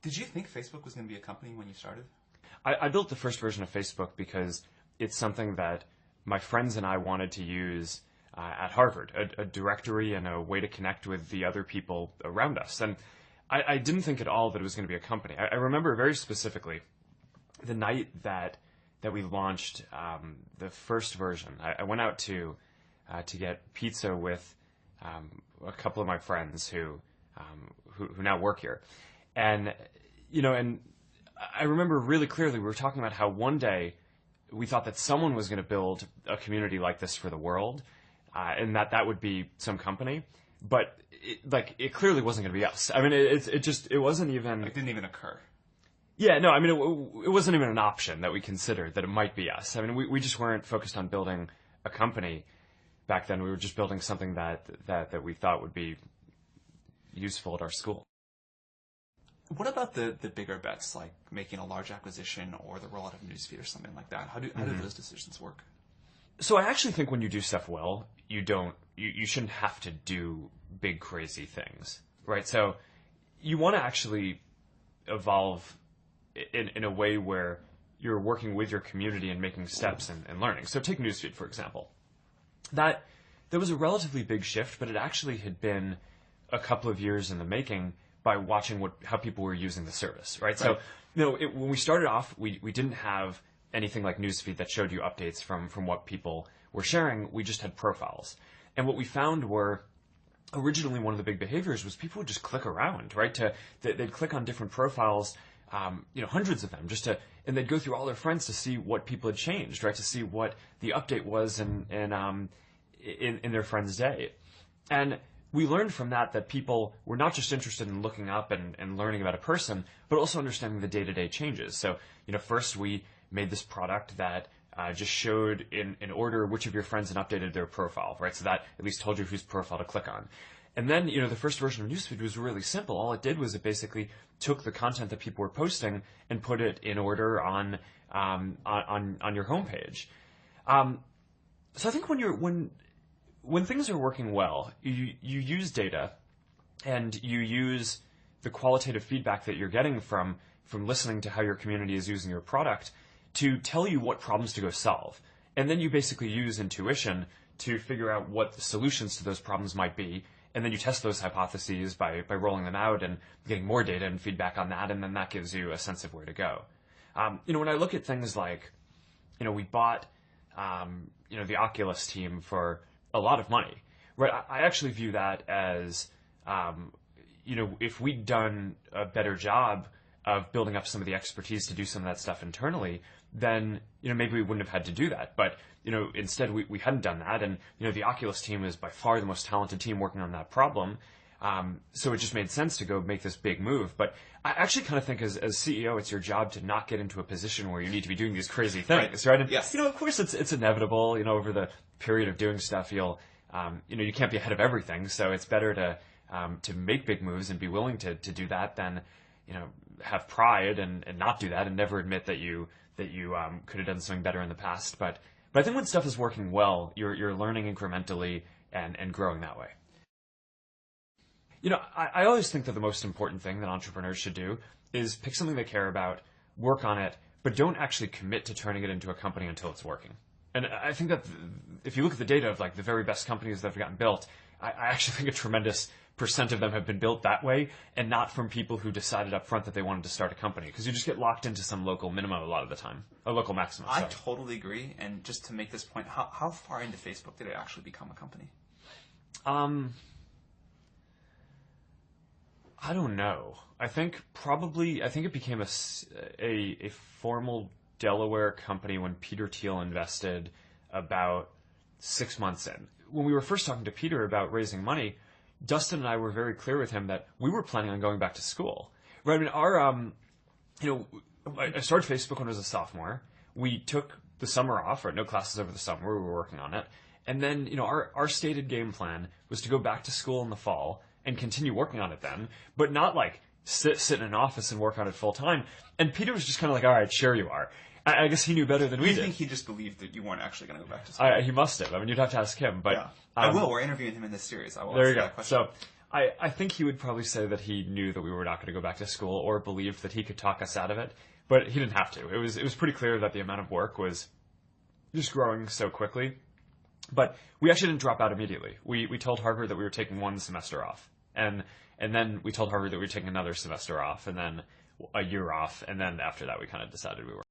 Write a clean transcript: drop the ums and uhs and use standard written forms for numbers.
Did you think Facebook was going to be a company when you started? I built the first version of Facebook because it's something that my friends and I wanted to use at Harvard, a directory and a way to connect with the other people around us. And I didn't think at all that it was going to be a company. I remember very specifically the night that we launched the first version. I went out to get pizza with a couple of my friends who now work here, and I remember really clearly we were talking about how one day we thought that someone was going to build a community like this for the world, and that would be some company, but it clearly wasn't going to be us. I mean, it wasn't even. It didn't even occur. Yeah, no, I mean, it wasn't even an option that we considered that it might be us. I mean, we just weren't focused on building a company back then. We were just building something that we thought would be useful at our school. What about the bigger bets, like making a large acquisition or the rollout of Newsfeed or something like that? How do those decisions work? So I actually think when you do stuff well, you shouldn't have to do big crazy things, right? So you want to actually evolve in a way where you're working with your community and making steps and learning. So take Newsfeed, for example. That was a relatively big shift, but it actually had been a couple of years in the making by watching how people were using the service, right? So, when we started off, we didn't have anything like Newsfeed that showed you updates from what people were sharing. We just had profiles. And what we found were, originally one of the big behaviors was people would just click around, right? They'd click on different profiles, hundreds of them, and they'd go through all their friends to see what people had changed, right? To see what the update was in their friend's day. And we learned from that people were not just interested in looking up and learning about a person, but also understanding the day-to-day changes. So, first we made this product that just showed in order which of your friends had updated their profile, right? So that at least told you whose profile to click on. And then, the first version of Newsfeed was really simple. All it did was it basically took the content that people were posting and put it in order on your homepage. So I think when things are working well, you use data and you use the qualitative feedback that you're getting from listening to how your community is using your product to tell you what problems to go solve. And then you basically use intuition to figure out what the solutions to those problems might be. And then you test those hypotheses by rolling them out and getting more data and feedback on that. And then that gives you a sense of where to go. When I look at things like, we bought, the Oculus team for a lot of money, right? I actually view that as, if we'd done a better job of building up some of the expertise to do some of that stuff internally, then, maybe we wouldn't have had to do that. But, instead we hadn't done that. And, the Oculus team is by far the most talented team working on that problem. So it just made sense to go make this big move. But I actually kind of think as CEO, it's your job to not get into a position where you need to be doing these crazy things, right? And, yes. Of course it's inevitable, over the period of doing stuff, you can't be ahead of everything. So it's better to make big moves and be willing to do that than, have pride and not do that and never admit that you could have done something better in the past. But I think when stuff is working well, you're learning incrementally and growing that way. I always think that the most important thing that entrepreneurs should do is pick something they care about, work on it, but don't actually commit to turning it into a company until it's working. And I think that if you look at the data of the very best companies that have gotten built, I actually think a tremendous % of them have been built that way and not from people who decided up front that they wanted to start a company, because you just get locked into some local minimum a lot of the time, a local maximum. I totally agree. And just to make this point, how far into Facebook did it actually become a company? I don't know. I think it became a formal Delaware company when Peter Thiel invested about 6 months in. When we were first talking to Peter about raising money, Dustin and I were very clear with him that we were planning on going back to school. Right? I mean, I started Facebook when I was a sophomore. We took the summer off, right? No classes over the summer. We were working on it. And then, our stated game plan was to go back to school in the fall and continue working on it then, but not sit in an office and work on it full time. And Peter was just kind of like, all right, sure you are. I guess he knew better than we did. I think he just believed that you weren't actually going to go back to school. He must have. I mean, you'd have to ask him. But yeah. I will. We're interviewing him in this series. I will there ask you go. that question. I think he would probably say that he knew that we were not going to go back to school or believed that he could talk us out of it, but he didn't have to. It was pretty clear that the amount of work was just growing so quickly. But we actually didn't drop out immediately. We told Harvard that we were taking one semester off. And then we told Harvard that we were taking another semester off, and then a year off, and then after that we kind of decided we were